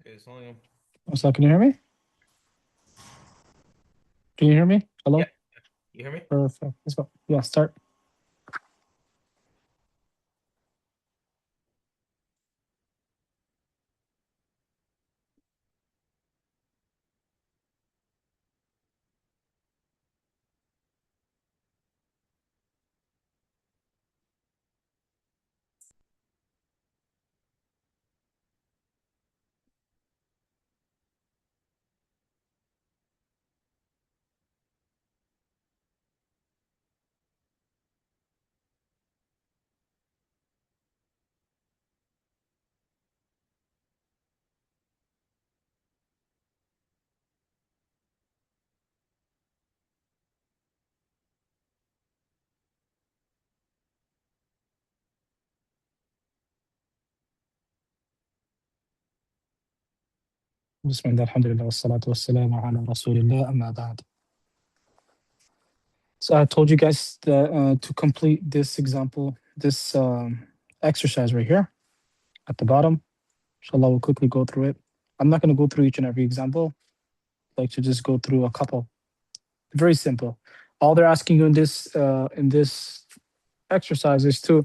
Okay, Salim. So can you hear me? Can you hear me? Yeah, Hello? you hear me? Perfect. Let's go. Yeah, start. بسم الله الحمد لله والصلاة والسلام على رسول الله أما بعد. So I told you guys that to complete this example, this exercise right here at the bottom, inshallah, we'll quickly go through it. I'm not going to go through each and every example. I'd like to just go through a couple. Very simple. All they're asking you in this exercise is to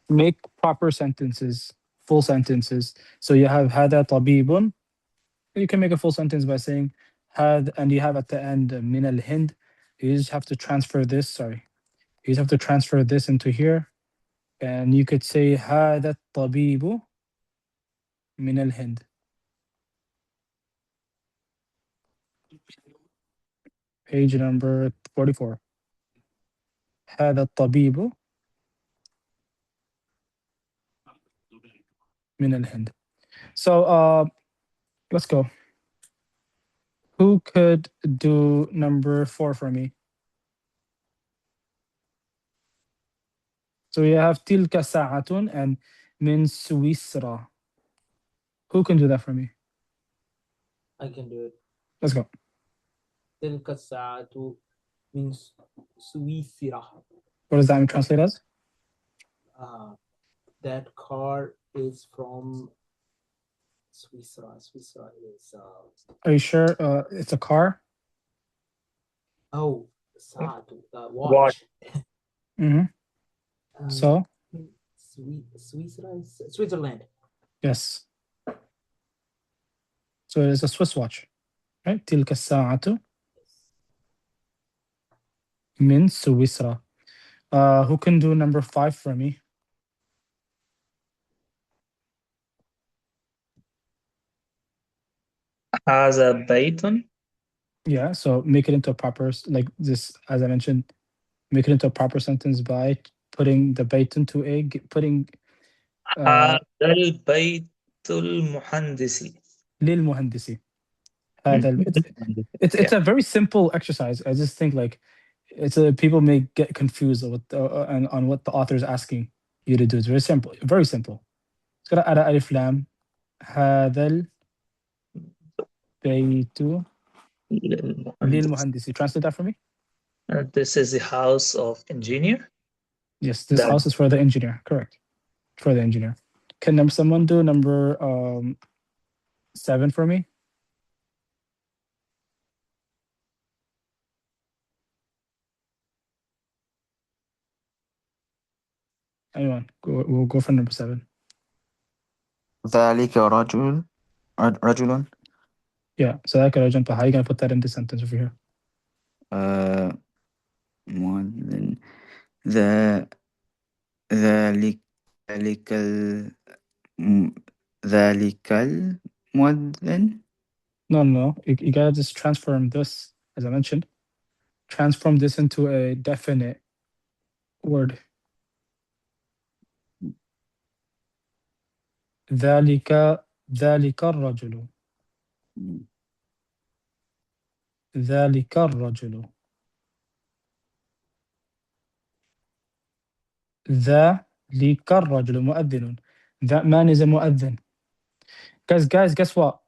make proper sentences, full sentences. So you have هذا طبيب. You can make a full sentence by saying had, and you have at the end min al Hind. You just have to transfer this. Sorry, you just have to transfer this into here, and you could say هذا الطبيب من الهند. Page number 44. هذا الطبيب من الهند. So let's go. Who could do number 4 for me? So we have تلك ساعة and من سويسرا. Who can do that for me? I can do it. Let's go. تلك الساعة من سويسرا. What does that translate as? That car is from Switzerland. Switzerland is. Are you sure it's a car? Saatu, the watch. Mm-hmm. So? Switzerland. Yes. So it's a Swiss watch, right? تلك الساعة من سويسرا. Who can do number 5 for me? هذا بيت. Yeah, so make it into a proper, like this, as I mentioned, make it into a proper sentence by putting the bait into a, putting هذا البيت المهندس. للمهندس. هذا it's a very simple exercise. I just think like people may get confused on what the author is asking you to do. It's very simple, very simple. It's gonna add alif lam. هذا البيت للمهندس. Translate that for me. This is the house of engineer. Yes, this house is for the engineer. Correct. For the engineer. Can someone do number 7 for me? Anyone? We'll go for number 7. ذلك رجل. Yeah. So that could jump. How are you gonna put that in the sentence over here? مؤذن. ذلك ذلك المؤذن. No. You gotta just transform this, as I mentioned. Transform this into a definite word. ذلك الرجل. ذلك الرجل. ذلك الرجل مؤذن. That man is a مؤذن. Guys, guess what?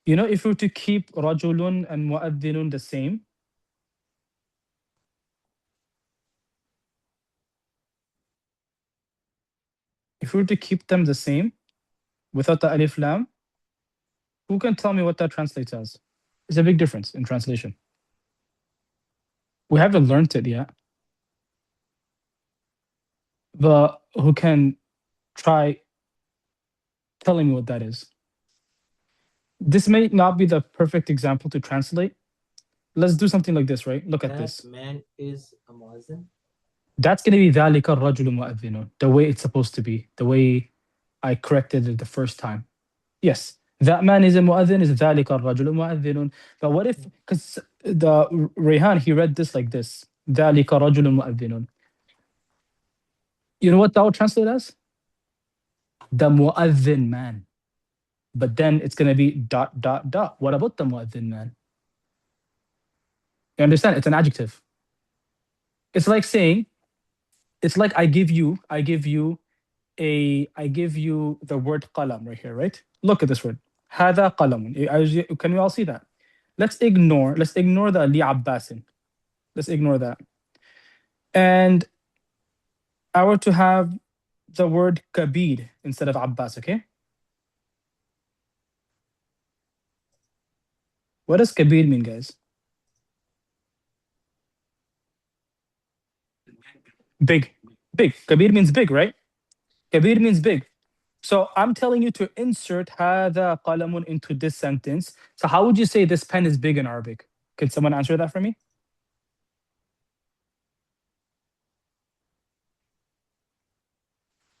You know, if we were to keep رجل and مؤذن the same, if we were to keep them the same without the alif lam, Who can tell me what that translates as? It's a big difference in translation. We haven't learned it yet. But who can try telling me what that is? This may not be the perfect example to translate. Let's do something like this, right? Look at That this. man is a muazzin. That's going to be ذَلِكَ الرَّجُلُ مُؤَذِّنٌ, the way it's supposed to be, the way I corrected it the first time. Yes, that man is a mu'adhin is ذَلِكَ الرَّجُلُ مُؤَذِّنٌ. But what if, because the Rayhan, he read this like this, ذَلِكَ رَجُلٌ مُؤَذِّنٌ. You know what that would translate as? The mu'adhin man. But then it's going to be ... What about the mu'adhin man? You understand? It's an adjective. It's like saying, it's like I give you the word qalam right here, right? Look at this word. هذا قلم. Can we all see that? Let's ignore the li abbasin. Let's ignore that. And I were to have the word kabir instead of Abbas, okay? What does kabir mean, guys? Big. Big. Kabir means big, right? Kabir means big. So I'm telling you to insert هذا قلم into this sentence. So how would you say this pen is big in Arabic? Can someone answer that for me?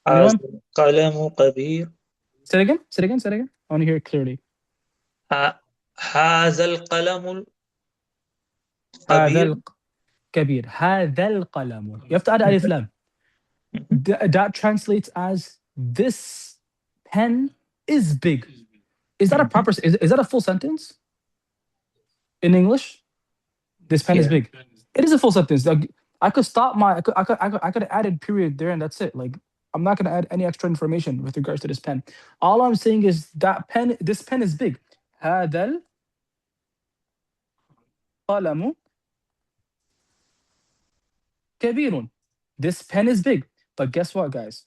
Anyone? قلم كبير. Say it again. Say it again. Say it again. I want to hear it clearly. هذا القلم هذا الكبير. الكبير. هذا القلم. You have to add alif lam. That translates as this pen is big. Is that a proper? Is that a full sentence in English? This pen is Yeah. big. It is a full sentence. Like I could stop my. I could have added period there and that's it. Like I'm not gonna add any extra information with regards to this pen. All I'm saying is that pen. This pen is big. هذا القلم كبير. This pen is big. But guess what, guys?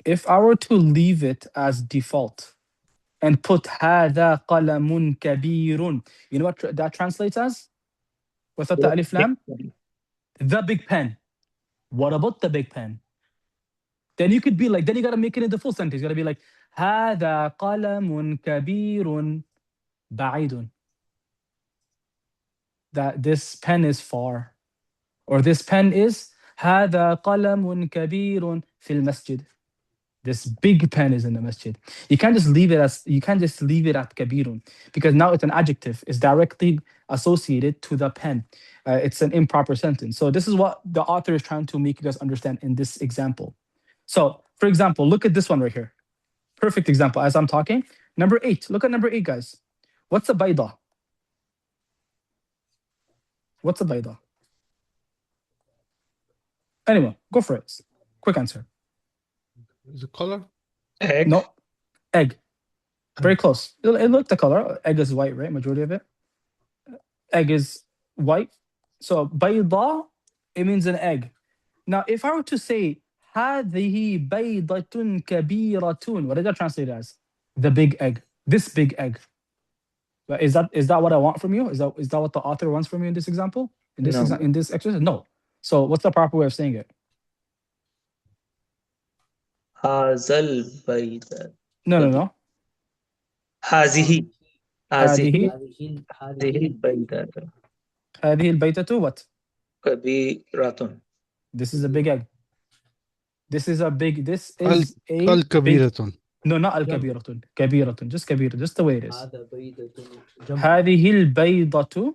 If I were to leave it as default and put هذا قلم كبير, you know what that translates as? Without the alif lam? The big pen. What about the big pen? Then you could be like, then you gotta make it into full sentence. You gotta be like, هذا قلم كبير بعيد. That this pen is far. Or this pen is هذا قلم كبير في المسجد. This big pen is in the masjid. You can't just leave it at kabirun because now it's an adjective. It's directly associated to the pen. It's an improper sentence. So this is what the author is trying to make you guys understand in this example. So, for example, look at this one right here. Perfect example as I'm talking. Number 8. Look at number 8, guys. What's a bayda? What's a bayda? Anyone, go for it. Quick answer. Is it color? Egg. No. Egg. Very close. It looked the color. Egg is white, right? Majority of it. Egg is white. So bayda, it means an egg. Now, if I were to say هذه بيضة كبيرة, what does that translate as? The big egg. This big egg. But is that what I want from you? Is that what the author wants from you in this example? In this No. in this exercise? No. So what's the proper way of saying it? هذا البيت. No. هذه هذه البيضة هذه البيتة what? كبيرة. This is a big egg. This is a big الكبيرة. No, not al-kabiratun. Kabiratun. Just kabira. Just the way it is. هذا بيضة جنب هذه البيضة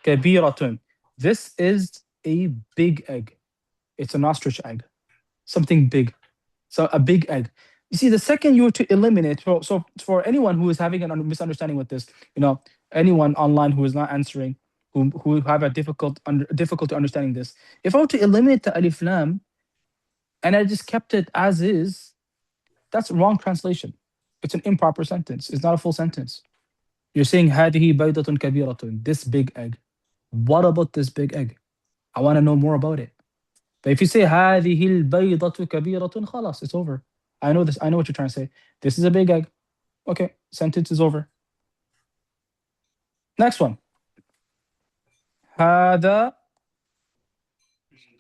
كبيرة. This is a big egg. It's an ostrich egg. Something big. So a big egg. You see, the second you were to eliminate, so for anyone who is having a misunderstanding with this, anyone online who is not answering, who have a difficulty understanding this, if I were to eliminate the alif lam and I just kept it as is, that's wrong translation. It's an improper sentence. It's not a full sentence. You're saying هذه بيضة كبيرة, this big egg. What about this big egg? I want to know more about it. But if you say هذه البيضة كبيرة, خلاص, it's over. I know this. I know what you're trying to say. This is a big egg. Okay, sentence is over. Next one. هذا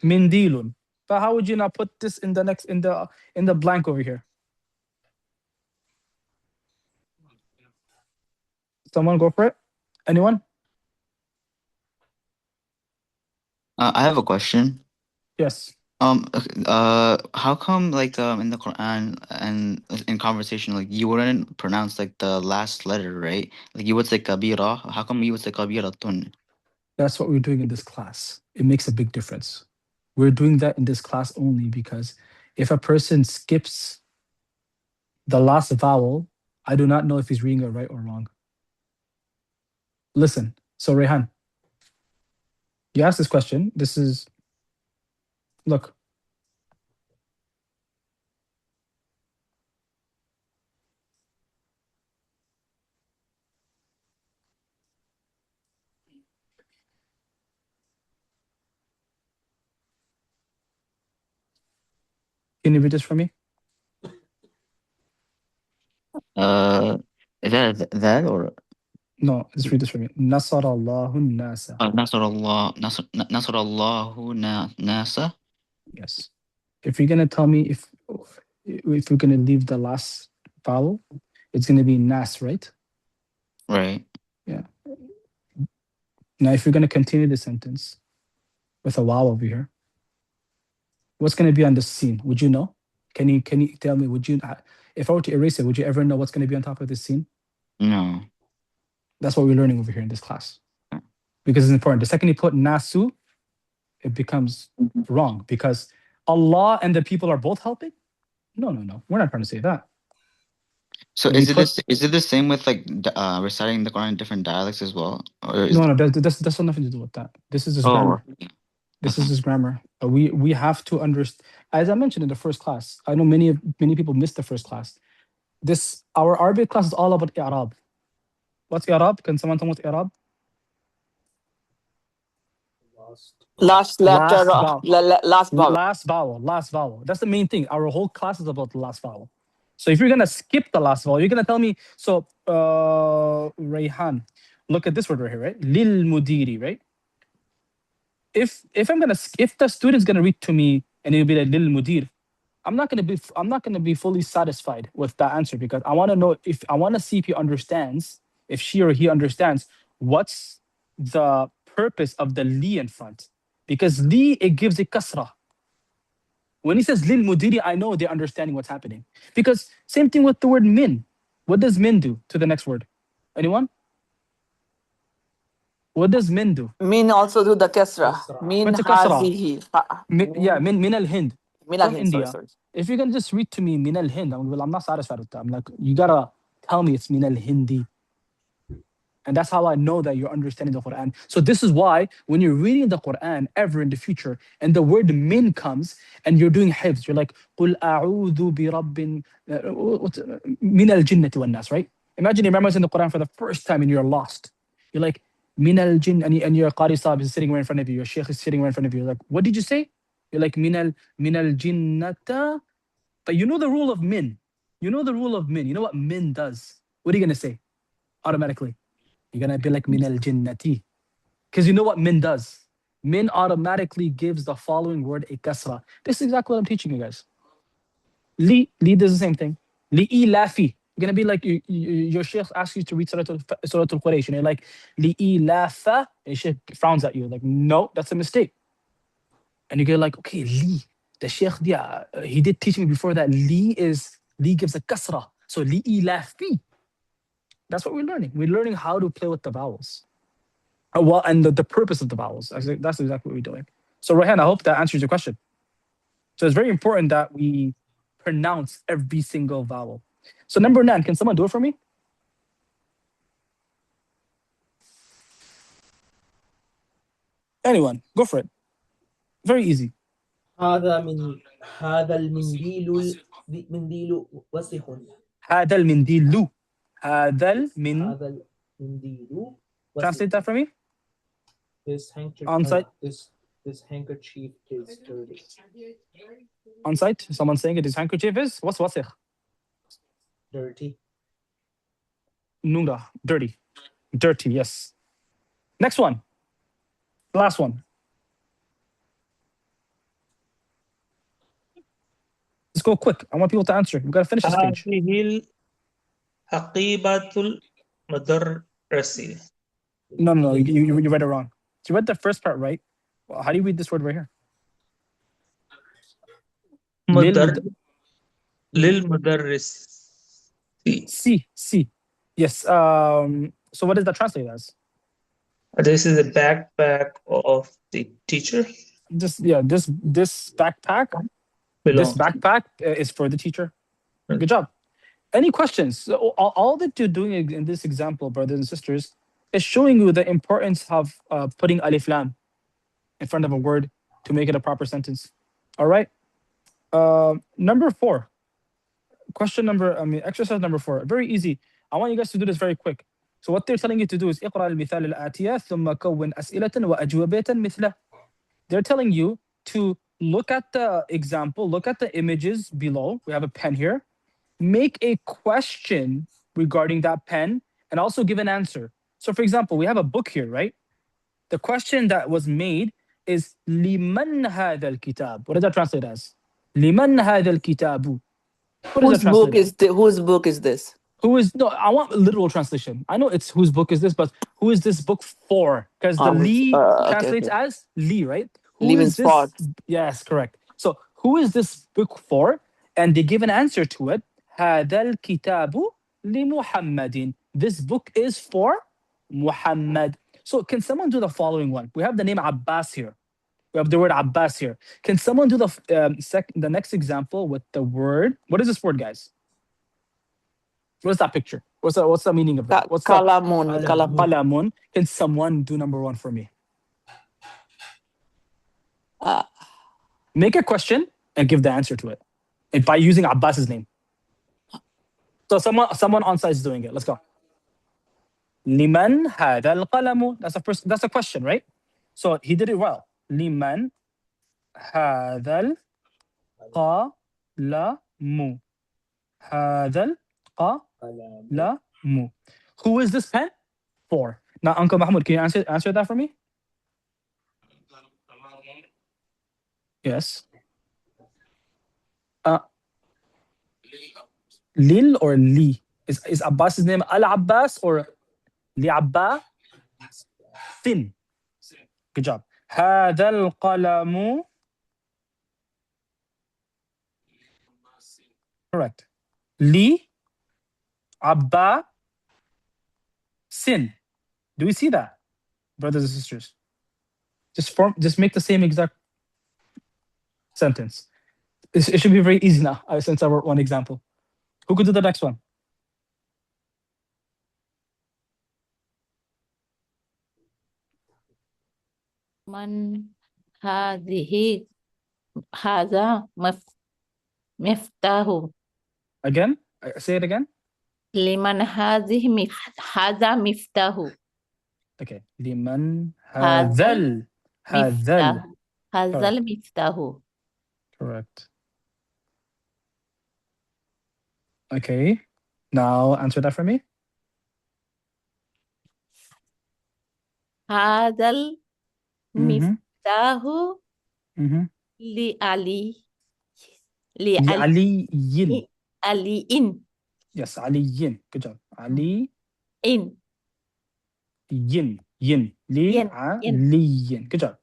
منديل. But how would you not put this in the next in the blank over here? Someone go for it? Anyone? I have a question. Yes. How come like in the Quran and in conversation like you wouldn't pronounce like the last letter, right? Like you would say kabira. How come you would say kabiratun? That's what we're doing in this class. It makes a big difference. We're doing that in this class only because if a person skips the last vowel, I do not know if he's reading it right or wrong. Listen. So Rehan, you asked this question. This is, look. Can you read this for me? Is that or No, just read this for me. Nasarallahu nasa. Nasrallahu nasa? Yes. If you're gonna tell me if you're gonna leave the last vowel, it's gonna be nas, right? Right. Yeah. Now, if you're gonna continue the sentence with a vowel over here, what's gonna be on the scene? Would you know? Can you tell me? Would you, if I were to erase it, would you ever know what's gonna be on top of this scene? No. That's what we're learning over here in this class, because it's important. The second you put nasu, it becomes wrong because Allah and the people are both helping. No, we're not trying to say that. So When you is it the same with like reciting the Quran in different dialects as well? Or is No, that's got nothing to do with that. This is just grammar. This is just grammar. We have to understand. As I mentioned in the first class, I know many people missed the first class. Our Arabic class is all about i'rab. What's i'rab? Can someone tell me what's i'rab? Last letter, last vowel. Last vowel. That's the main thing. Our whole class is about the last vowel. So if you're gonna skip the last vowel, you're gonna tell me. So Rayhan, look at this word right here, right? Lil mudiri, right? If the student's gonna read to me and it'll be like lil mudir, I'm not gonna be fully satisfied with that answer because I want to know I want to see if he understands, if she or he understands what's the purpose of the li in front. Because li, it gives a kasra. When he says lil mudiri, I know they're understanding what's happening. Because same thing with the word min. What does min do to the next word? Anyone? What does min do? Min also do the kasra. Min What's a kasra? hazihi. Min al Hind. Min al From Hind, India. sorry. If you're gonna just read to me min al Hind, I'm not satisfied with that. I'm like, you gotta tell me it's min al Hindi. And that's how I know that you're understanding the Quran. So this is why when you're reading the Quran ever in the future and the word min comes and you're doing hifz, you're like, قُلْ أَعُوذُ بِرَبٍّ مِنَ الْجِنَّةِ وَالنَّاسِ, right? Imagine you're memorizing the Quran for the first time and you're lost. You're like, min al jinn, and your Qari Sahib is sitting right in front of you, your Sheikh is sitting right in front of you. You're like, what did you say? You're like, min al jinnata. But you know the rule of min. You know the rule of min. You know what min does. What are you going to say automatically? You're going to be like min al jinnati. Because you know what min does. Min automatically gives the following word a kasra. This is exactly what I'm teaching you guys. Li does the same thing. Li ilafi. You're going to be like, your Sheikh asks you to read Surah Al-Quraysh. And you're like, li ilafa. And Sheikh frowns at you. Like, no, that's a mistake. And you go like, okay, li. The Sheikh, yeah, he did teach me before that li gives a kasra. So li ilafi. That's what we're learning. We're learning how to play with the vowels. Well, and the purpose of the vowels. That's exactly what we're doing. So Rayhan, I hope that answers your question. So it's very important that we pronounce every single vowel. So number 9, can someone do it for me? Anyone, go for it. Very easy. هذا المنديل منديل وسخ. هذا المنديل. هذا المنديل. هذا المنديل وسخ. Translate that for me. This handkerchief. On site. This handkerchief is dirty. On site, someone saying it. His handkerchief is what's wasikh? Dirty. Nura, dirty. Dirty, yes. Next one. Last one. Let's go quick. I want people to answer. We gotta finish this page. هذه الحقيبة المدرسة. No. You read it wrong. So you read the first part right. Well, how do you read this word right here? مدر للمدرس. C. Yes. So what does that translate as? This is a backpack of the teacher. This backpack. Belongs. This backpack is for the teacher. Good job. Any questions? So all that you're doing in this example, brothers and sisters, is showing you the importance of putting alif lam in front of a word to make it a proper sentence. All right. Number 4. Exercise number 4. Very easy. I want you guys to do this very quick. So what they're telling you to do is اقرأ المثال الآتية ثم كون أسئلة وأجوبة مثله. They're telling you to look at the example, look at the images below. We have a pen here. Make a question regarding that pen and also give an answer. So for example, we have a book here, right? The question that was made is لمن هذا الكتاب? What does that translate as? لمن هذا الكتاب? What does that translate as? Whose book is this? I want literal translation. I know it's whose book is this, but who is this book for? Because the li translates as li, right? Who is this? For. Yes, correct. So who is this book for? And they give an answer to it. هذا الكتاب لمحمد. This book is for Muhammad. So can someone do the following one? We have the name Abbas here. We have the word Abbas here. Can someone do the next example with the word? What is this word, guys? What's that picture? What's the meaning of that? What's Kalamun. Qalamun. Can someone do number 1 for me? Make a question and give the answer to it. And by using Abbas's name. So someone on site is doing it. Let's go. Liman hada al-qalamu. That's a question, right? So he did it well. Liman hada al-qalamu. Hada al-qalamu. Who is this pen for? Now, Uncle Mahmoud, can you answer that for me? Yes. Lil or Li? Is Abbas's name Al-Abbas or Li Abba? Thin. Good job. هذا القلم. Correct. Li Abba Sin. Do we see that, brothers and sisters? Just make the same exact sentence. It should be very easy now, since I wrote one example. Who could do the next one? من هذه هذا مفتاح. Again? Say it again. لمن هذه هذا مفتاح. Okay. لمن هذا هذا المفتاح. Correct. Okay. Now answer that for me. هذا المفتاح لعلي. لعلي. علي. Yes, علي. Good job. علي. ين. لعلي. Good job.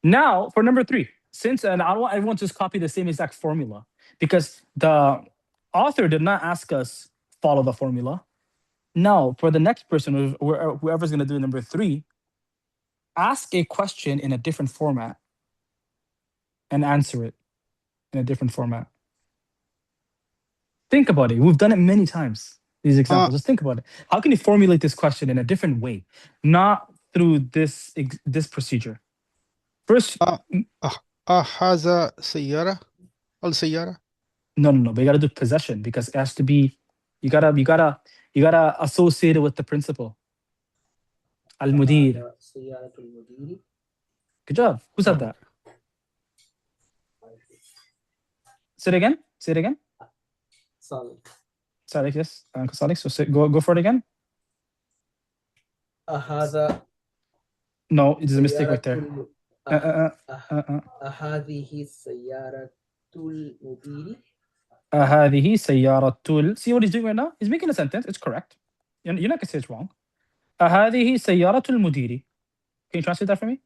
Now for number 3. And I want everyone to just copy the same exact formula, because the author did not ask us follow the formula. Now for the next person, whoever's going to do number 3, ask a question in a different format and answer it in a different format. Think about it. We've done it many times, these examples. Just think about it. How can you formulate this question in a different way, not through this procedure? First, هذا سيارة السيارة. No. But you gotta do possession, because it has to be. You gotta associate it with the principle. Al-Mudir. Good job. Who said that? Say it again. Salih. Salih, yes. Uncle Salih. So go for it again. أهذا No, it is a mistake right there. سيارة أهذه سيارة المدير. هذه سيارة See what he's doing right now? He's making a sentence. It's correct. You're not gonna say it's wrong. هذه سيارة المدير. Can you translate that for me?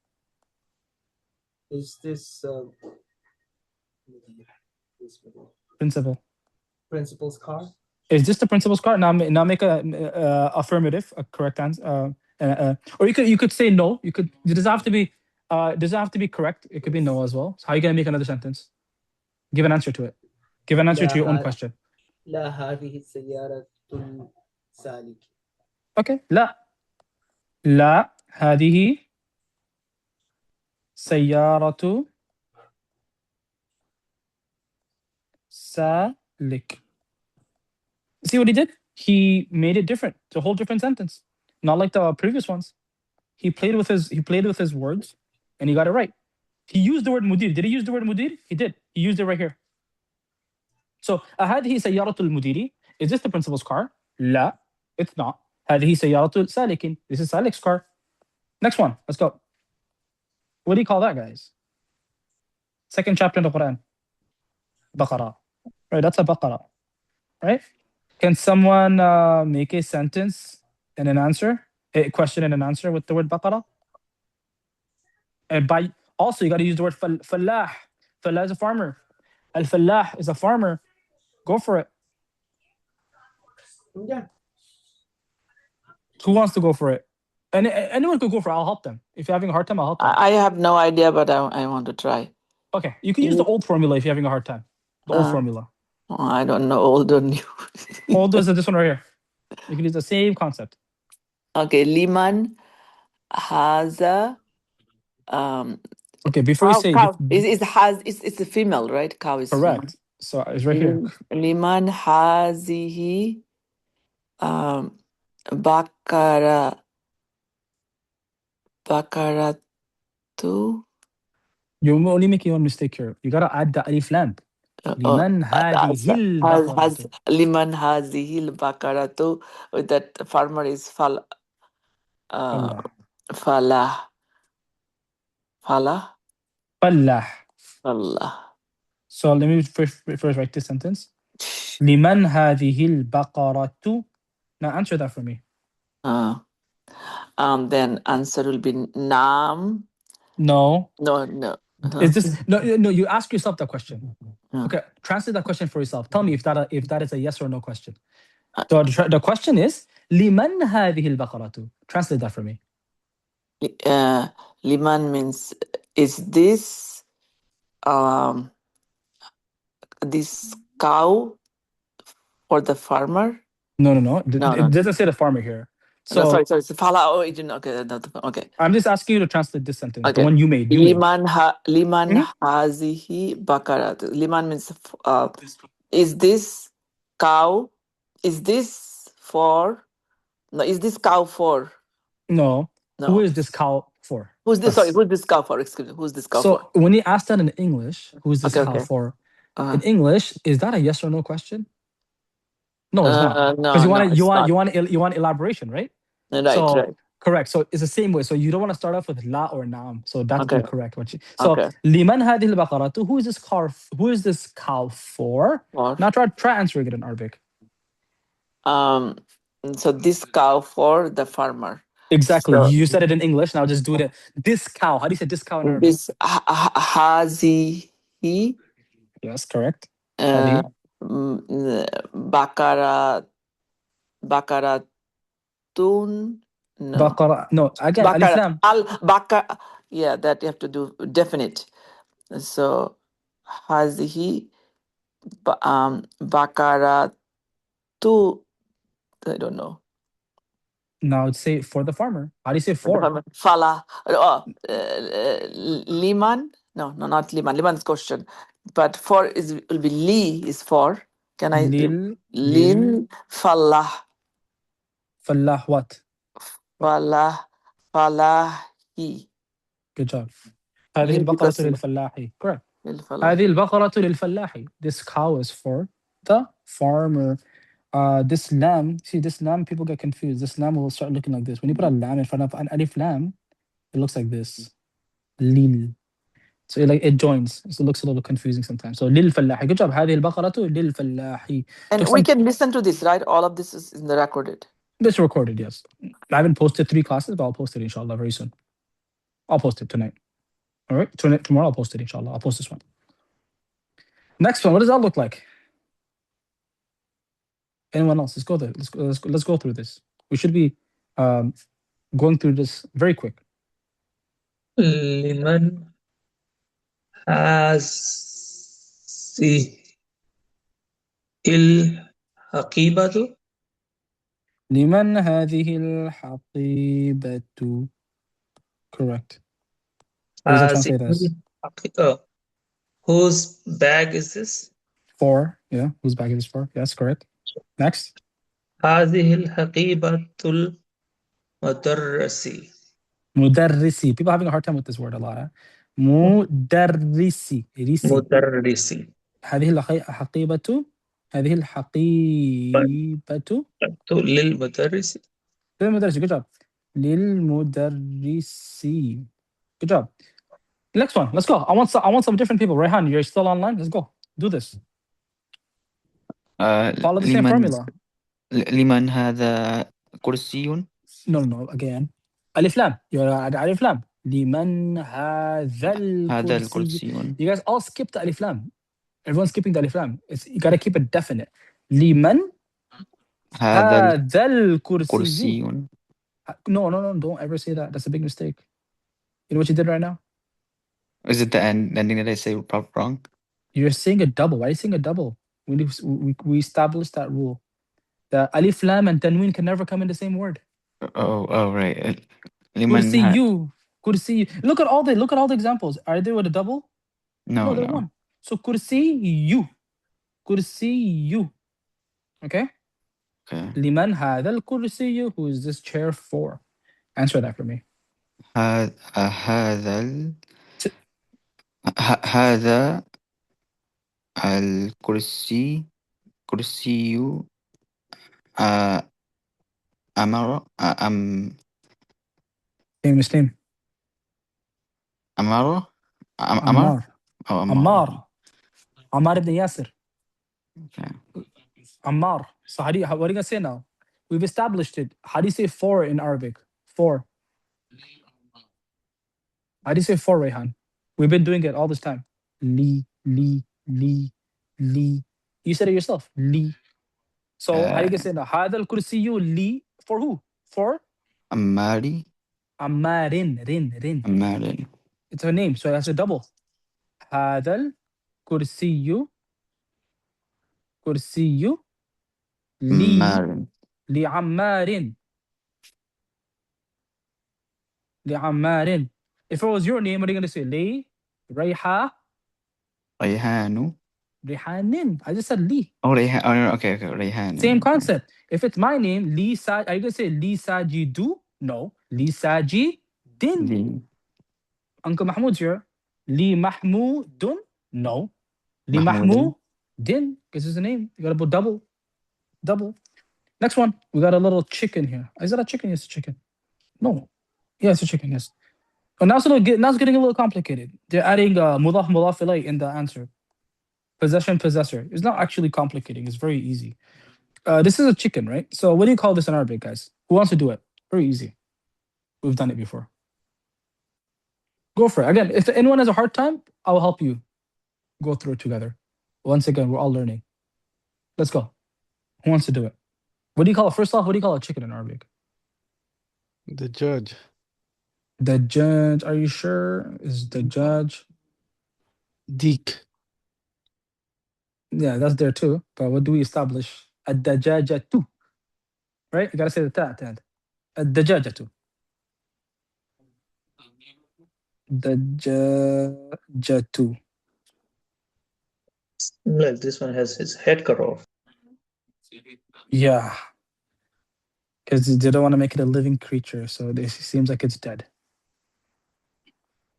Is this Principal. principal's car? Is this the principal's car? Now make a affirmative, a correct answer. Or you could say no. It doesn't have to be correct. It could be no as well. So how are you gonna make another sentence? Give an answer to it. Give an answer to your own question. لا هذه سيارة سالك. Okay. لا هذه سيارة سالك. See what he did? He made it different. It's a whole different sentence. Not like the previous ones. He played with his words and he got it right. He used the word mudir. Did he use the word mudir? He did. He used it right here. So هذه سيارة المدير. Is this the principal's car? لا, it's not. هذه سيارة سالك. This is Salik's car. Next one. Let's go. What do you call that, guys? Second chapter in the Quran. Baqarah. Right, that's a Baqarah. Right? Can someone make a sentence and an answer? A question and an answer with the word Baqarah? And also you got to use the word fallah. Fallah is a farmer. Al-fallah is a farmer. Go for it. Yeah. Who wants to go for it? And anyone could go for it. I'll help them. If you're having a hard time, I'll help them. I have no idea, but I want to try. Okay, you can use the old formula if you're having a hard time. The old formula. Oh, I don't know old or new. Old is this one right here. You can use the same concept. Okay, liman has a Okay, before you say cow. It's a female, right? Cow is correct. female. So it's right here. Liman hazihi bakaratu. You're only making one mistake here. You gotta add the alif lam. Liman hadhihi al-baqaratu. Liman hazihi al-baqaratu. That farmer is falah. So let me first write this sentence. Liman hadhihi al-baqaratu. Now answer that for me. Then answer will be naam. No. No. Is this no? You ask yourself that question. Okay, translate that question for yourself. Tell me if that is a yes or no question. So the question is liman hadhihi al-baqaratu. Translate that for me. Liman means is this this cow for the farmer? No. It doesn't say the farmer here. So no, sorry. Fala. Oh, okay. I'm just asking you to translate this sentence, Okay. the one you made. Liman hazihi bakarat. Liman means is this cow? Is this for? No, is this cow for? No. Who is this cow for? Who's this? Sorry, who's this cow for? Excuse me. Who's this cow for? So when you ask that in English, who's this cow for? In English, is that a yes or no question? No, it's not. Because you want elaboration, right? Right. Correct. So it's the same way. So you don't want to start off with la or naam. So that's incorrect. Liman hadhihi al-baqaratu. Who is this cow for? Now try answering it in Arabic. So this cow for the farmer. Exactly. So, you said it in English. Now just do it. This cow. How do you say this cow in Arabic? This hazihi. Yes, correct. Bakaratun. No. Baqara. No. Again, alif lam. Yeah, that you have to do definite. So hazihi bakaratu. I don't know. Now say for the farmer. How do you say for? Fala. Liman. No, not liman. Liman's question. But for will be li is for. Can I? Lil falah. Falah what? Falahi. Good job. هذه البقرة للفلاح. Correct. هذه البقرة للفلاح. This cow is for the farmer. This lam, see this lam, people get confused. This lam will start looking like this. When you put a lam in front of an alif lam, it looks like this. Lil. So it joins. So it looks a little confusing sometimes. So lil fallahi. Good job. هذه البقرة للفلاح. And Took we some. can listen to this, right? All of this is in the recorded. This recorded, yes. I haven't posted 3 classes, but I'll post it inshallah very soon. I'll post it tonight. All right. Tomorrow I'll post it inshallah. I'll post this one. Next one. What does that look like? Anyone else? Let's go there. Let's go through this. We should be going through this very quick. لمن الحقيبة لمن هذه الحقيبة? Correct. What does that translate as? Whose bag is this? For. Yeah. Whose bag is this for? Yes, correct. Next. هذه الحقيبة المدرس. مدرسي. People having a hard time with this word a lot. Huh? مدرسي. مدرسي. هذه الحقيبة. هذه الحقيبة للمدرس. للمدرس. Good job. للمدرس. Good job. Next one. Let's go. I want some different people. Rayhan, you're still online? Let's go. Do this. Follow the same formula. لمن هذا كرسي؟ No. Again. ألف لام. You're ألف لام. لمن هذا هذا الكرسي. الكرسي. You guys all skipped the ألف لام. Everyone's skipping the ألف لام. You gotta keep it definite. لمن هذا هذا الكرسي. الكرسي. No. Don't ever say that. That's a big mistake. You know what you did right now? Is it the ending that I say wrong? You're saying a double. Why are you saying a double? We established that rule. The alif lam and tanween can never come in the same word. Oh, right. Kursiyu. Look at all the examples. Are they with a double? No, they're one. So kursiyu. Okay? Liman hadha al-kursiyu. Who is this chair for? Answer that for me. هذا الكرسي Famous name. Ammar. Ammar ibn Yasir. Okay. Ammar. So what are you gonna say now? We've established it. How do you say for in Arabic? For. How do you say for, Rayhan? We've been doing it all this time. Li. You said it yourself. Li. So how do you say now? Hadha al-kursiyu li. For who? For? Ammarin. Rin. It's her name, so that's a double. Hadha al-kursiyu. Li. Li'ammarin. If it was your name, what are you going to say? Li, Rayhanu. Rihanin. I just said Li. Oh, Rayhan. Oh, no, okay. Rayhan. Same concept. If it's my name, are you going to say Li Sajidu? No. Li Sajidin. Uncle Mahmoud's here. Li Mahmoudun? No. Li Mahmoudin. Because it's a name. You got to put double. Next one. We got a little chicken here. Is that a chicken? Yes, a chicken. No. Yeah, it's a chicken, yes. But now it's getting a little complicated. They're adding mudaf ilayh in the answer. Possession, possessor. It's not actually complicating. It's very easy. This is a chicken, right? So what do you call this in Arabic, guys? Who wants to do it? Very easy. We've done it before. Go for it. Again, if anyone has a hard time, I will help you go through it together. Once again, we're all learning. Let's go. Who wants to do it? What do you call it? First off, what do you call a chicken in Arabic? The judge. The judge. Are you sure? Is the judge? Deek. Yeah, that's there too. But what do we establish? Ad-dajajatu. Right? You gotta say the ta at the end. Ad-dajajatu. Dajajatu. Like this one has his head cut off. Yeah. Because they don't want to make it a living creature, so it seems like it's dead.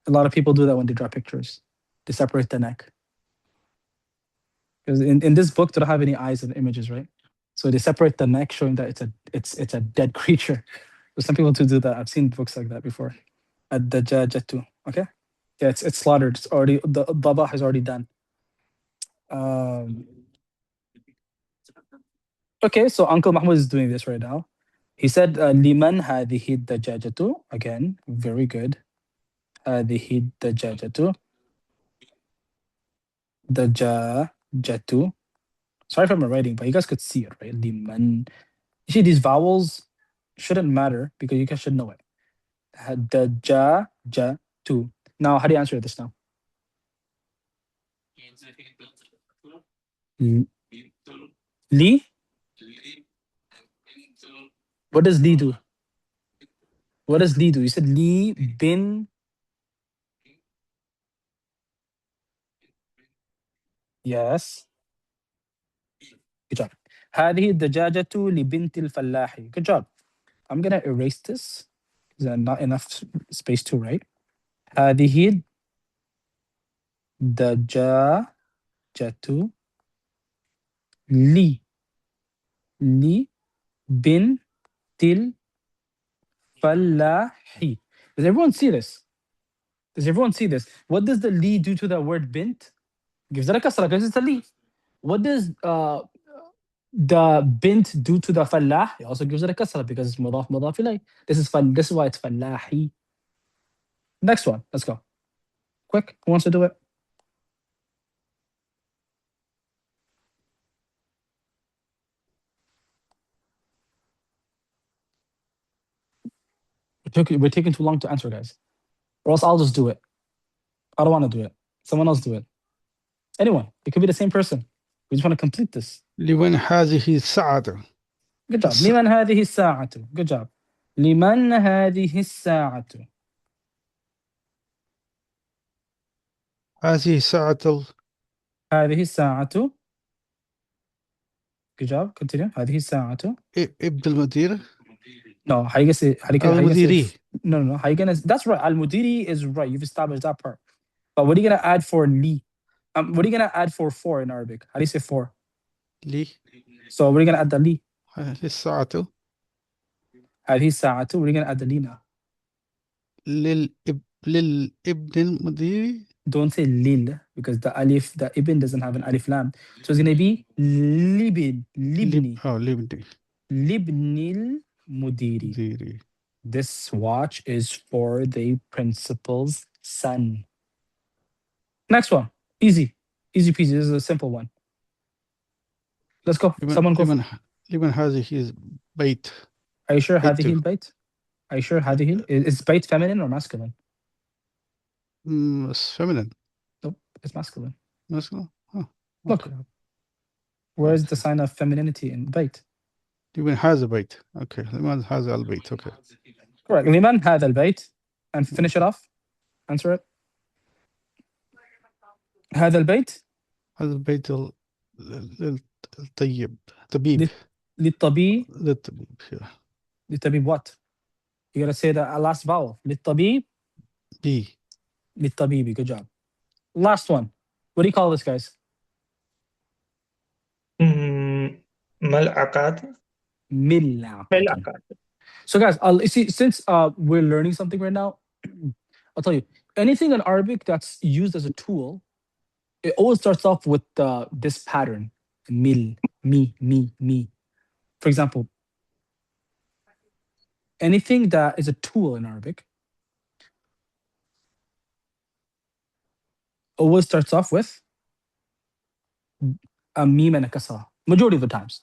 A lot of people do that when they draw pictures. They separate the neck. Because in this book, they don't have any eyes and images, right? So they separate the neck, showing that it's a dead creature. There's some people to do that. I've seen books like that before. Ad-dajajatu. Okay. Yeah, it's slaughtered. It's already the dabah is already done. Okay, so Uncle Mahmoud is doing this right now. He said, "Liman hadhihi dajajatu." Again, very good. Hadhihi dajajatu. Dajajatu. Sorry for my writing, but you guys could see it, right? Liman. You see, these vowels shouldn't matter because you guys should know it. Dajajatu. Now, how do you answer this now? Li? What does Li do? What does Li do? You said Li bin. Yes. Good job. هذه الدجاجة لبنت الفلاح. Good job. I'm gonna erase this. There's not enough space to write. هذه الدجاجة لبنت الفلاح. Does everyone see this? Does everyone see this? What does the li do to the word bint? Gives it a kasra because it's a li. What does the bint do to the fallah? It also gives it a kasra because it's mudaf ilayh. This is why it's fallahi. Next one. Let's go. Quick. Who wants to do it? We're taking too long to answer, guys. Or else I'll just do it. I don't want to do it. Someone else do it. Anyone. It could be the same person. We just want to complete this. لمن هذه الساعة. Good job. لمن هذه الساعة. Good job. لمن هذه الساعة. هذه الساعة. هذه الساعة. Good job. Continue. هذه الساعة. ابن المدير. No, how you gonna say? Al-Mudiri. No. How you gonna? That's right. Al-Mudiri is right. You've established that part. But what are you gonna add for li? What are you gonna add for in Arabic? How do you say for? لي. So what are you gonna add the li? هذه الساعة. هذه الساعة. What are you gonna add the li now? للابن المدير. Don't say lil because the ibn doesn't have an alif lam. So it's gonna be libni. libni. Libnil mudiri. This watch is for the principal's son. Next one. Easy. Easy peasy. This is a simple one. Let's go. Someone go. لمن هذه بيت. Are you sure هذه البيت? Are you sure هذه? Is bait feminine or masculine? It's feminine. Nope, it's masculine. Masculine? Huh. Look. Where's the sign of femininity in bait? لمن هذا البيت. Okay. لمن هذا البيت. Okay. Correct. لمن هذا البيت. And finish it off. Answer it. هذا البيت. هذا البيت الطيب. طبيب. للطبيب. للطبيب. للطبيب what? You gotta say the last vowel. للطبيب. B. للطبيب. Good job. Last one. What do you call this, guys? ملعقات. ملعقات. So guys, you see, since we're learning something right now, I'll tell you, anything in Arabic that's used as a tool, it always starts off with this pattern. Mil, me. For example, anything that is a tool in Arabic always starts off with a mim and a kasra, majority of the times.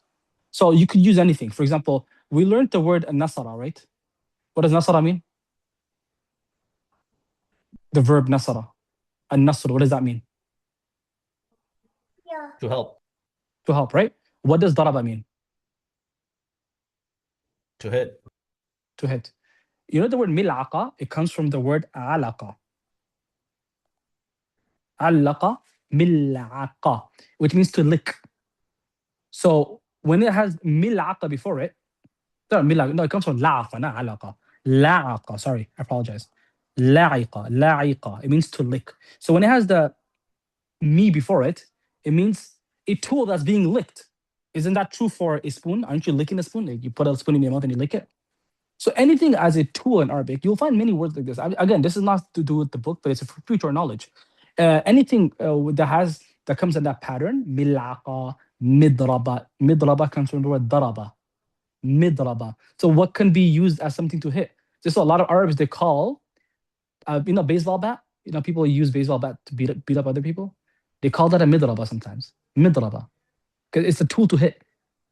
So you could use anything. For example, we learned the word nasara, right? What does nasara mean? The verb nasara. An-nasr, what does that mean? To help. To help, right? What does daraba mean? To hit. To hit. You know the word mil'aqa? It comes from the word alaqa. Alaqa, mil'aqa, which means to lick. So when it has mil'aqa before it, no, it comes from la'aqa, not alaqa. La'aqa, sorry, I apologize. La'iqa, it means to lick. So when it has the mi before it, it means a tool that's being licked. Isn't that true for a spoon? Aren't you licking a spoon? Like you put a spoon in your mouth and you lick it. So anything as a tool in Arabic, you'll find many words like this. Again, this is not to do with the book, but it's for future knowledge. Anything that comes in that pattern, mil'aqa, midraba. Midraba comes from the word daraba. Midraba. So what can be used as something to hit? Just a lot of Arabs they call, baseball bat. People use baseball bat to beat up other people. They call that a midraba sometimes. Midraba, because it's a tool to hit.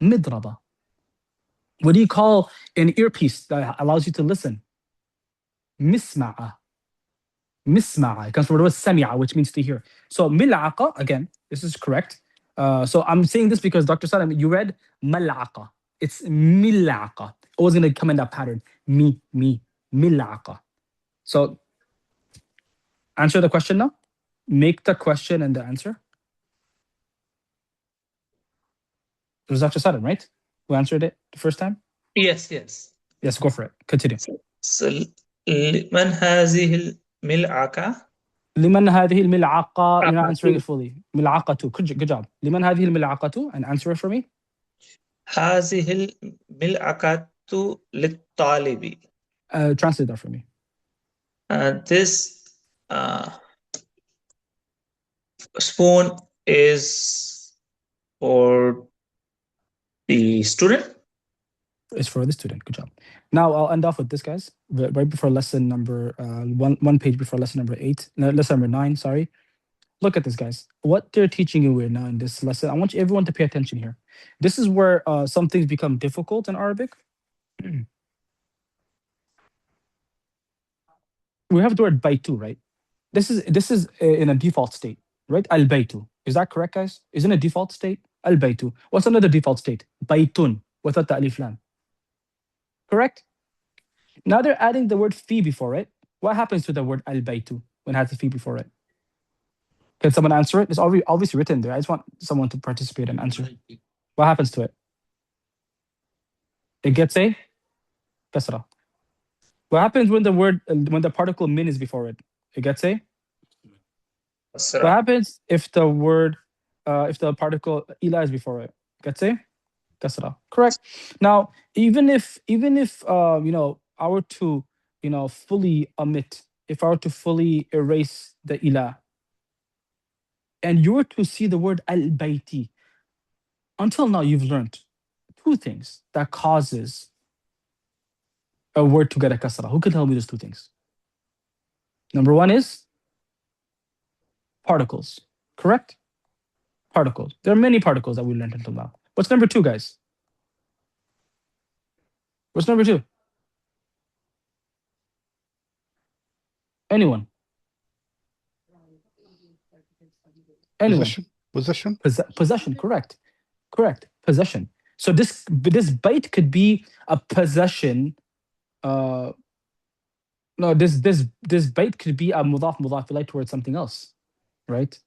Midraba. What do you call an earpiece that allows you to listen? Misma'a. Misma'a. It comes from the word sami'a, which means to hear. So mil'aqa, again, this is correct. So I'm saying this because Dr. Salam, you read mal'aqa. It's mil'aqa. Always going to come in that pattern. Mil'aqa. So answer the question now. Make the question and the answer. It was Dr. Salam, right? Who answered it the first time? Yes. Yes, go for it. Continue. So من هذه الملعقة؟ لمن هذه الملعقة? You're not answering it fully. ملعقة. Good job. لمن هذه الملعقة? And answer it for me. هذه الملعقة للطالب. Translate that for me. This spoon is for the student. It's for the student. Good job. Now I'll end off with this, guys. Right before lesson number one page before lesson number 8, lesson number 9. Sorry. Look at this, guys. What they're teaching you right now in this lesson. I want everyone to pay attention here. This is where some things become difficult in Arabic. We have the word baytu, right? This is in a default state, right? Al baytu. Is that correct, guys? Is in a default state? Al baytu. What's another default state? Baytun without the alif lam. Correct? Now they're adding the word fi before it. What happens to the word al baytu when it has the fi before it? Can someone answer it? It's obviously written there. I just want someone to participate and answer. What happens to it? It gets a kasra. What happens when the particle min is before it? It gets a. What happens if the particle ila is before it? Gets a kasra. Correct. Now, even if I were to fully omit, if I were to fully erase the ila, and you were to see the word al-bayti, until now you've learned two things that causes a word to get a kasra. Who can tell me those two things? Number one is particles. Correct? Particles. There are many particles that we learned until now. What's number two, guys? What's number two? Anyone? Possession. Possession. Correct. Possession. So this bait could be a possession. No, this bait could be a mudaf ilayh towards something else, right?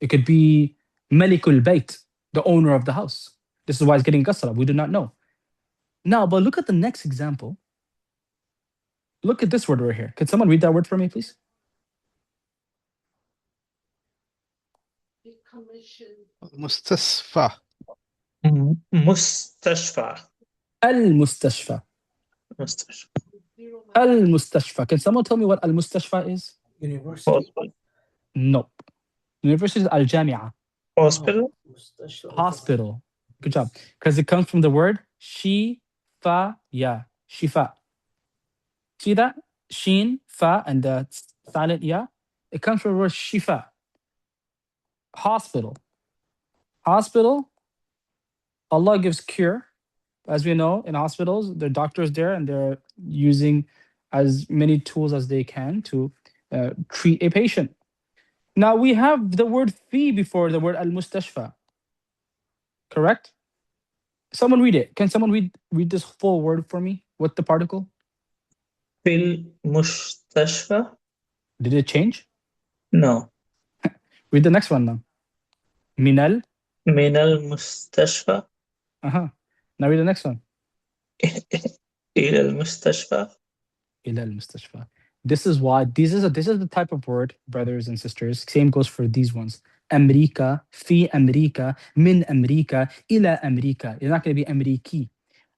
It could be malikul bait, the owner of the house. This is why it's getting kasra. We do not know. Now, but look at the next example. Look at this word right here. Could someone read that word for me, please? مستشفى. مستشفى. المستشفى. المستشفى. Can someone tell me what المستشفى is? University. Nope. University is al-jami'a. Hospital. Hospital. Good job. Because it comes from the word shifa. Shifa. See that? Shin, fa, and the silent ya. It comes from the word shifa. Hospital. Allah gives cure. As we know, in hospitals, there are doctors there and they're using as many tools as they can to treat a patient. Now we have the word fi before the word al-mustashfa. Correct? Someone read it. Can someone read this full word for me with the particle? Fil mustashfa. Did it change? No. Read the next one now. Minal mustashfa. Now read the next one. إلى المستشفى. إلى المستشفى. This is why this is the type of word, brothers and sisters. Same goes for these ones. أمريكا في أمريكا من أمريكا إلى أمريكا. It's not going to be أمريكي.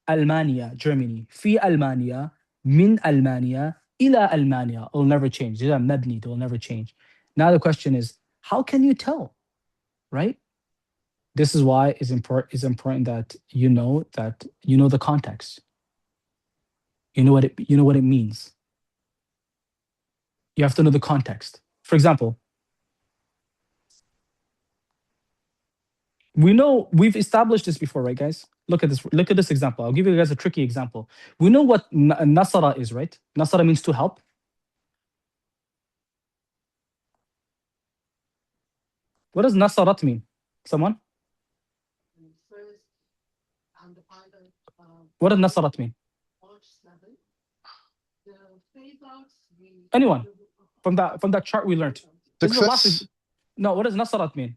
ألمانيا Germany في ألمانيا من ألمانيا إلى ألمانيا. It will never change. These are مبني. They will never change. Now the question is, how can you tell, right? This is why it's important that you know the context. You know what it means. You have to know the context. For example, we've established this before, right, guys? Look at this example. I'll give you guys a tricky example. We know what nasara is, right? Nasara means to help. What does nasarat mean? Someone? What does nasarat mean? Anyone? From that chart we learned. Success. No, what does nasarat mean?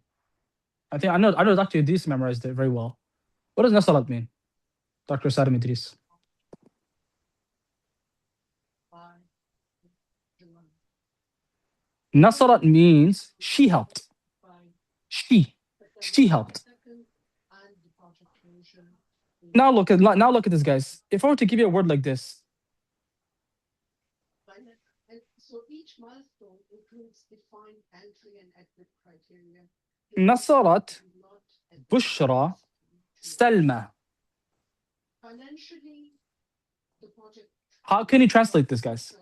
I know Dr. Idris memorized it very well. What does nasarat mean? Dr. Sadim Idris. Nasarat means she helped. She helped. Now look at this, guys. If I were to give you a word like this, Nasarat, Bushra, Salma. How can you translate this, guys?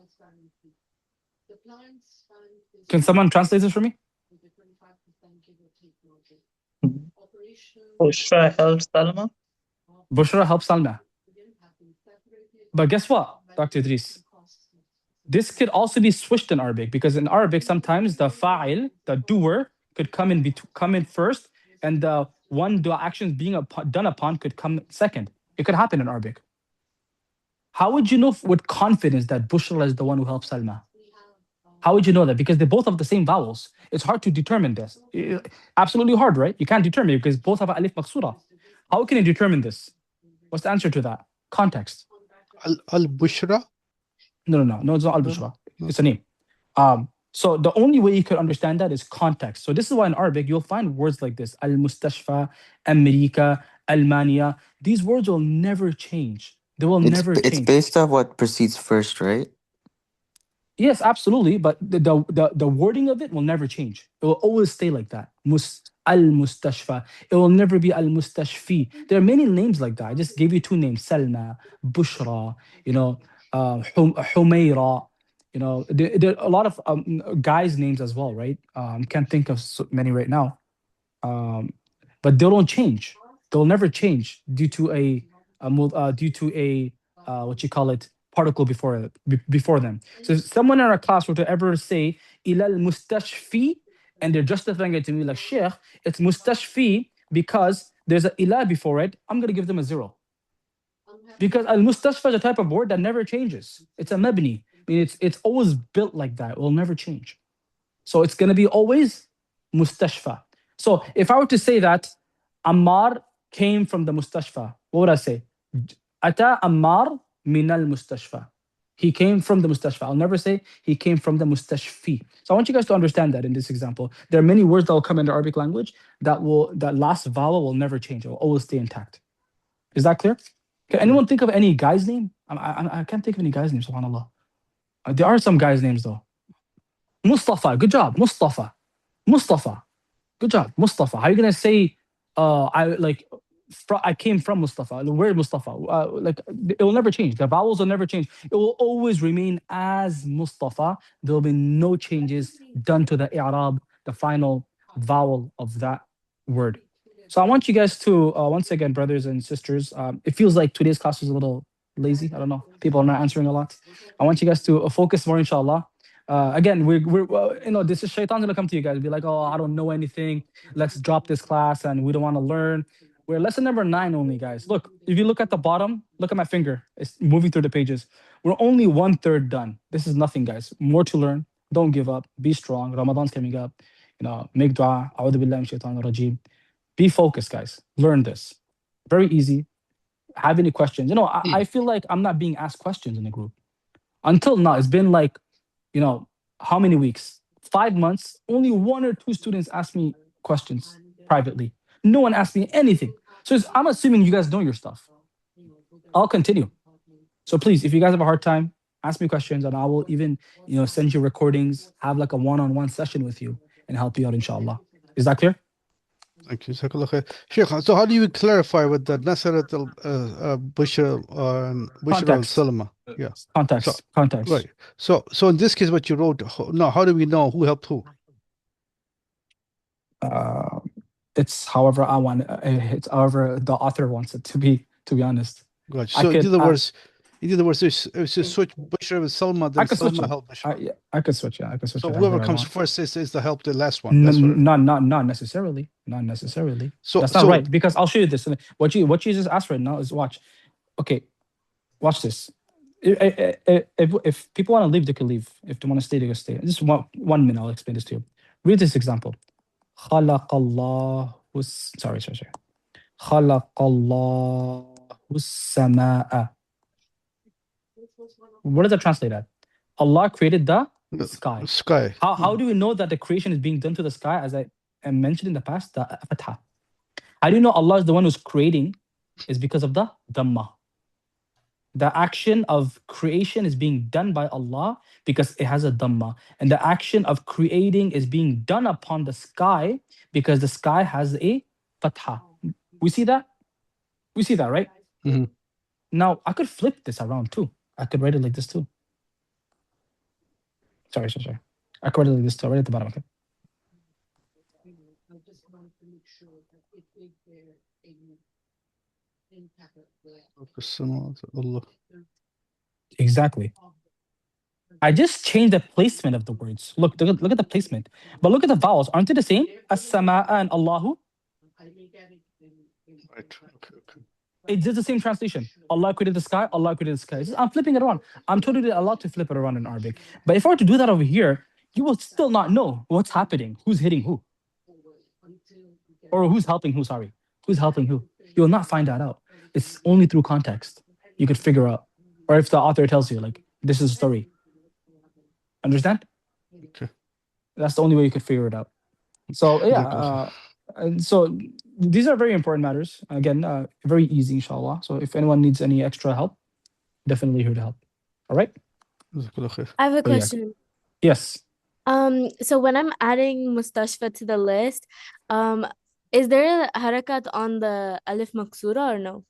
Can someone translate this for me? Bushra helps Salma. Bushra helps Salma. But guess what, Dr. Idris? This could also be switched in Arabic, because in Arabic sometimes the fa'il, the doer, could come in first, and the one the actions being done upon could come second. It could happen in Arabic. How would you know with confidence that Bushra is the one who helps Salma? How would you know that? Because they both have the same vowels. It's hard to determine this. Absolutely hard, right? You can't determine it because both have alif maksura. How can you determine this? What's the answer to that? Context. Al-Bushra? No, it's not al-Bushra. It's a name. So the only way you could understand that is context. So this is why in Arabic you'll find words like this: al-Mustashfa, America, Almania. These words will never change. They will never change. It's based off what precedes first, right? Yes, absolutely. But the wording of it will never change. It will always stay like that. Al-Mustashfa. It will never be al-Mustashfi. There are many names like that. I just gave you two names: Salma, Bushra, Humayra. There are a lot of guys' names as well, right? Can't think of so many right now. But they don't change. They'll never change due to a what you call it, particle before them. So if someone in our class were to ever say ilal mustashfi, and they're justifying it to me like, Sheikh, it's mustashfi because there's an ila before it, I'm gonna give them a 0. Because al mustashfa is a type of word that never changes. It's a mabni. I mean, it's always built like that. It will never change. So it's gonna be always mustashfa. So if I were to say that Ammar came from the mustashfa, what would I say? Ata Ammar min al mustashfa. He came from the mustashfa. I'll never say he came from the mustashfi. So I want you guys to understand that in this example. There are many words that will come in the Arabic language that last vowel will never change. It will always stay intact. Is that clear? Can anyone think of any guy's name? I can't think of any guy's name, subhanAllah. There are some guys' names though. Mustafa, good job. Mustafa. Good job. Mustafa. How are you gonna say I came from Mustafa? Where Mustafa? It will never change. The vowels will never change. It will always remain as Mustafa. There will be no changes done to the i'rab, the final vowel of that word. So I want you guys to once again, brothers and sisters, it feels like today's class was a little lazy. I don't know. People are not answering a lot. I want you guys to focus more, inshallah. Again, this is shaitan gonna come to you guys and be like, oh, I don't know anything. Let's drop this class and we don't want to learn. We're lesson number 9 only, guys. Look, if you look at the bottom, look at my finger. It's moving through the pages. We're only 1/3 done. This is nothing, guys. More to learn. Don't give up. Be strong. Ramadan's coming up. Make dua. A'udhu billahi minash shaitanir rajeem. Be focused, guys. Learn this. Very easy. Have any questions? I feel like I'm not being asked questions in the group. Until now, it's been like, how many weeks? 5 months. Only 1 or 2 students asked me questions privately. No one asked me anything. So I'm assuming you guys know your stuff. I'll continue. So please, if you guys have a hard time, ask me questions, and I will even, send you recordings, have like a one-on-one session with you, and help you out, inshallah. Is that clear? Thank you. Jazakallah khair. Sheikh, so how do you clarify with the Nasarat Bushra Bushra al Context. Salama? Yeah. Context. Context. Right. So in this case, what you wrote, now how do we know who helped who? It's however I want. It's however the author wants it to be. To be honest. Gotcha. So in other words, if you switch Bushra with Salma, then Salma helped Bushra. I could switch. Yeah, I could switch. So whoever comes first is the help the last one. That's not necessarily. Not necessarily. So that's not right, because I'll show you this. What you just asked right now is watch. Okay, watch this. If people want to leave, they can leave. If they want to stay, they can stay. Just 1 minute, I'll explain this to you. Read this example. Sorry. What does that translate at? Allah created the sky. How do we know that the creation is being done to the sky? As I mentioned in the past, the fatha. How do you know Allah is the one who's creating? Is because of the dhamma. The action of creation is being done by Allah because it has a dhamma. And the action of creating is being done upon the sky because the sky has a fatha. We see that? We see that, right? Mm-hmm. Now, I could flip this around too. I could write it like this too. Sorry. I could write it like this too, right at the bottom, okay? Exactly. I just changed the placement of the words. Look at the placement. But look at the vowels. Aren't they the same? As-sama'a and Allahu. Right. Okay. It's just the same translation. Allah created the sky, Allah created the sky. I'm flipping it around. I'm totally allowed to flip it around in Arabic. But if I were to do that over here, you will still not know what's happening, who's hitting who. Or who's helping who, sorry. Who's helping who. You will not find that out. It's only through context you could figure out. Or if the author tells you, like, this is a story. Understand? Okay. That's the only way you could figure it out. So, yeah. And so these are very important matters. Again, very easy, inshallah. So if anyone needs any extra help, definitely here to help. All right? I have a question. Yes. So when I'm adding mustashfa to the list, is there a harakat on the alif maksura or no?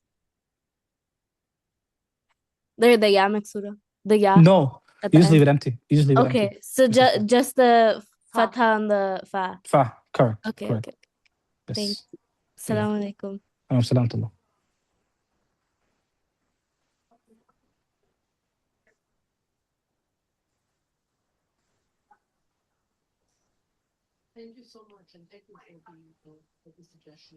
The ya maksura. The ya. No. You just leave it empty. Okay. So just the fatha on the fa. Fa. Correct. Okay. Correct. Okay. Yes. Thanks. Assalamu alaikum. Assalamu Thank you so much, and thank you for the suggestion.